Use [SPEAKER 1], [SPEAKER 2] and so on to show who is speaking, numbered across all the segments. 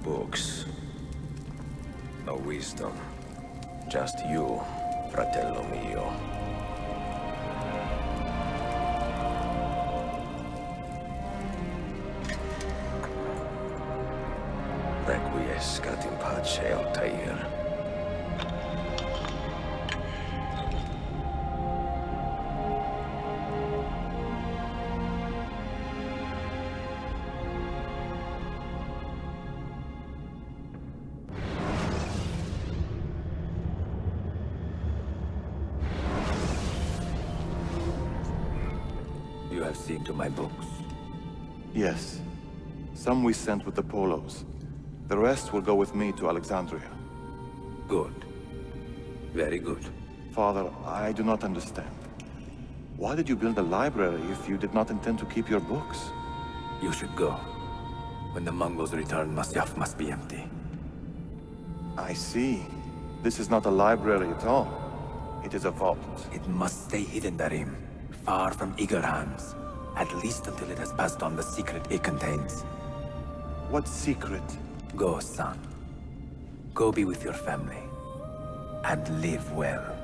[SPEAKER 1] books. No wisdom. Just you, fratello mio. Requiescat in pace, Altair. You have seen to my books.
[SPEAKER 2] Yes. Some we sent with the Polos. The rest will go with me to Alexandria.
[SPEAKER 1] Good. Very good.
[SPEAKER 2] Father, I do not understand. Why did you build a library if you did not intend to keep your books?
[SPEAKER 1] You should go. When the Mongols return, Masyaf must be empty.
[SPEAKER 2] I see. This is not a library at all. It is a vault.
[SPEAKER 1] It must stay hidden, Darim. Far from eager hands. At least until it has passed on the secret it contains.
[SPEAKER 2] What secret?
[SPEAKER 1] Go, son. Go be with your family. And live well.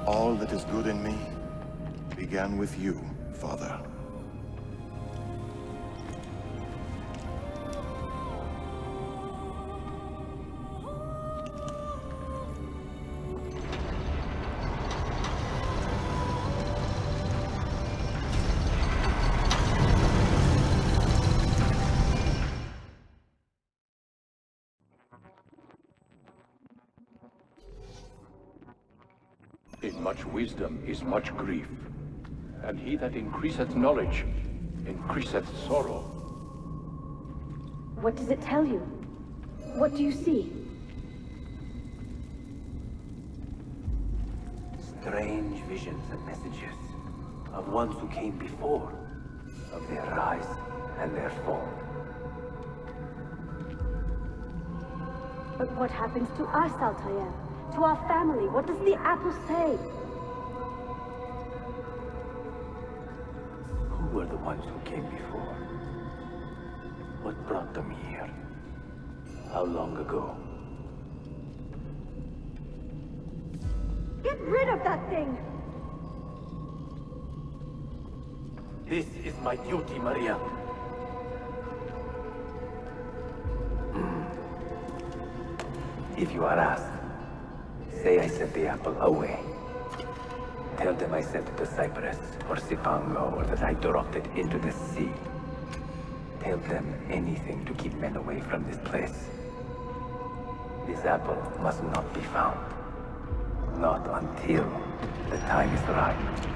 [SPEAKER 2] All that is good in me began with you, Father.
[SPEAKER 3] In much wisdom is much grief, and he that increaseth knowledge increaseth sorrow.
[SPEAKER 4] What does it tell you? What do you see?
[SPEAKER 1] Strange visions and messages of ones who came before, of their rise and their fall.
[SPEAKER 4] But what happens to us, Altair? To our family? What does the apple say?
[SPEAKER 1] Who were the ones who came before? What brought them here? How long ago?
[SPEAKER 4] Get rid of that thing!
[SPEAKER 1] This is my duty, Maria. If you are asked, say I sent the apple away. Tell them I sent it to Cyprus, or Cipango, or that I dropped it into the sea. Tell them anything to keep men away from this place. This apple must not be found. Not until the time is right.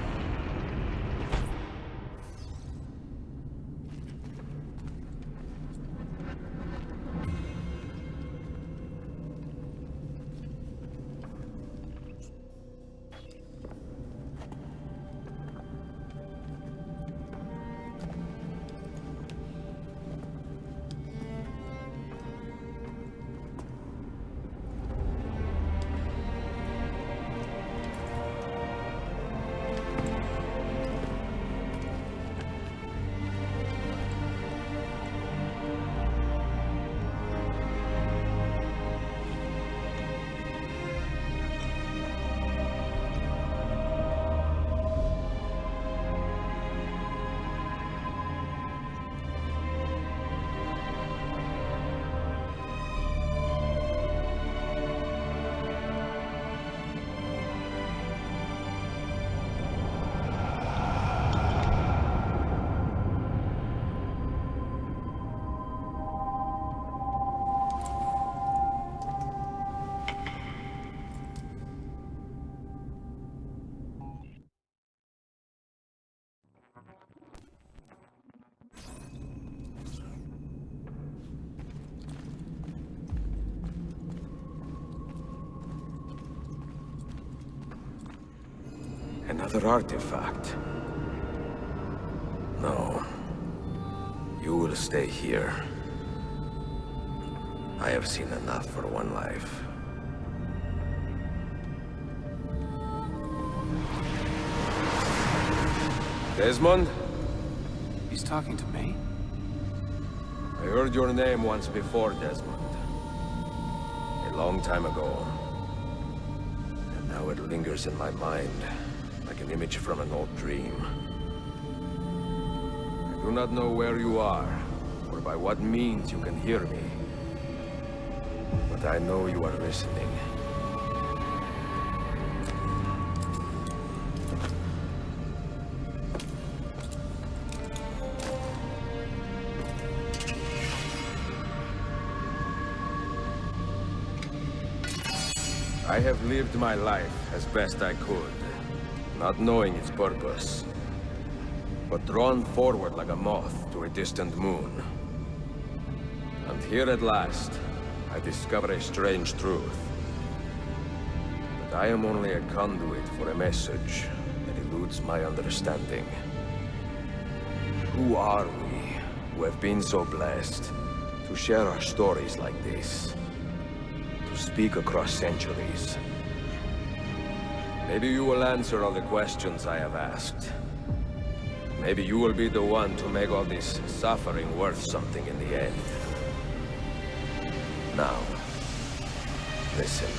[SPEAKER 1] Another artifact. No. You will stay here. I have seen enough for one life. Desmond?
[SPEAKER 5] He's talking to me? I heard your name once before, Desmond. A long time ago. And now it lingers in my mind, like an image from an old dream. I do not know where you are, or by what means you can hear me. But I know you are listening. I have lived my life as best I could, not knowing its purpose, but drawn forward like a moth to a distant moon. And here at last, I discover a strange truth. That I am only a conduit for a message that eludes my understanding. Who are we, who have been so blessed, to share our stories like this? To speak across centuries. Maybe you will answer all the questions I have asked. Maybe you will be the one to make all this suffering worth something in the end. Now, listen.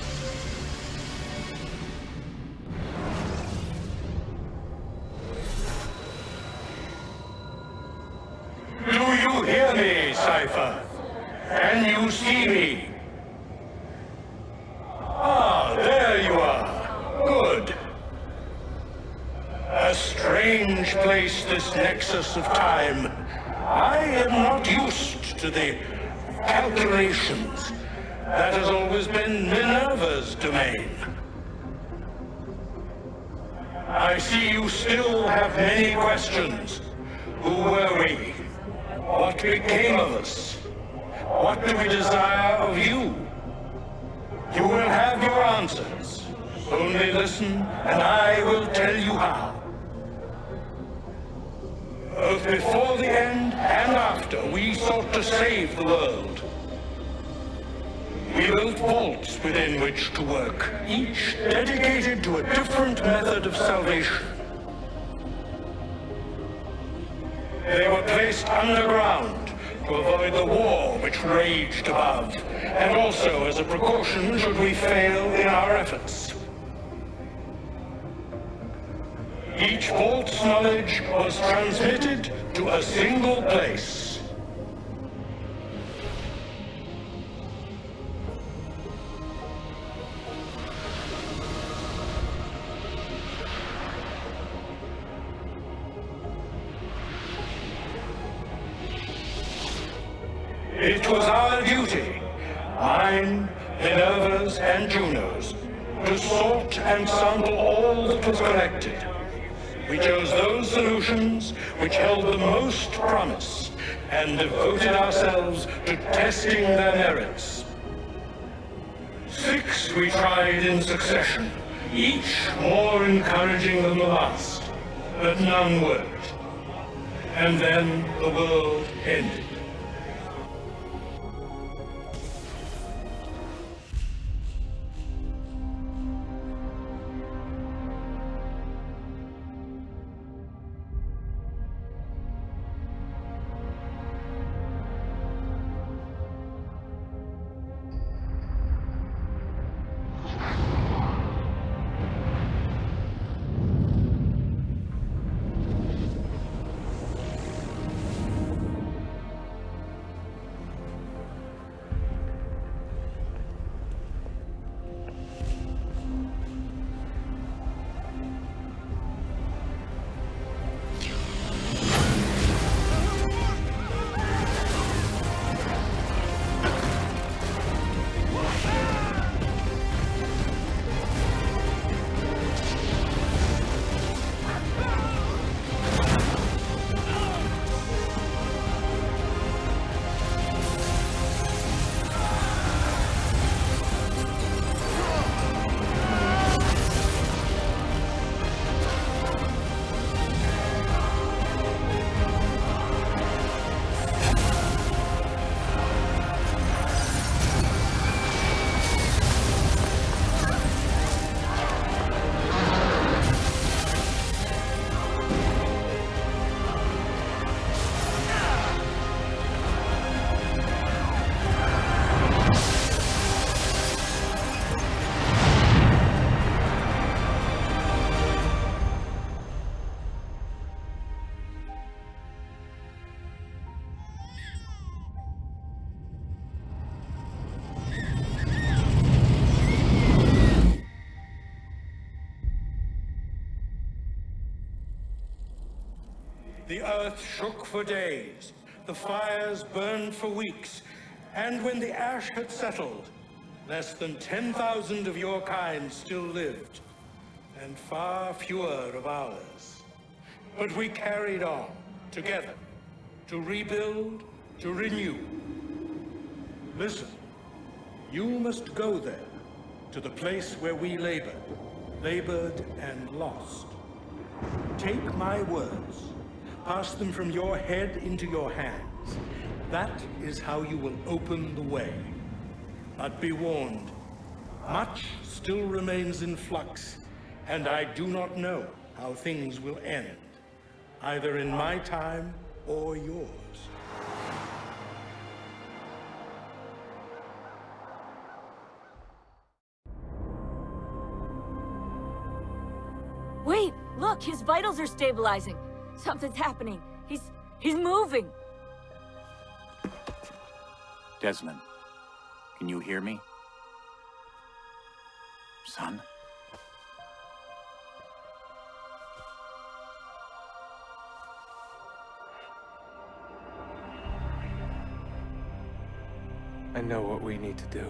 [SPEAKER 3] Do you hear me, Cypher? Can you see me? Ah, there you are. Good. A strange place, this nexus of time. I am not used to the calculations. That has always been Minerva's domain. I see you still have many questions. Who were we? What became of us? What do we desire of you? You will have your answers. Only listen, and I will tell you how. Both before the end and after, we sought to save the world. We built vaults within which to work, each dedicated to a different method of salvation. They were placed underground to avoid the war which raged above, and also as a precaution should we fail in our efforts. Each vault's knowledge was transmitted to a single place. It was our duty, mine, Minerva's, and Juno's, to sort and sample all that was collected. We chose those solutions which held the most promise, and devoted ourselves to testing their merits. 6 we tried in succession, each more encouraging than the last, but none worked. And then the world ended. earth shook for days, the fires burned for weeks, and when the ash had settled, less than 10,000 of your kind still lived, and far fewer of ours. But we carried on, together, to rebuild, to renew. Listen, you must go there, to the place where we labored and lost. Take my words, pass them from your head into your hands. That is how you will open the way. But be warned, much still remains in flux, and I do not know how things will end, either in my time or yours.
[SPEAKER 6] Wait, look, his vitals are stabilizing. Something's happening. He's moving.
[SPEAKER 7] Desmond, can you hear me? Son?
[SPEAKER 8] I know what we need to do.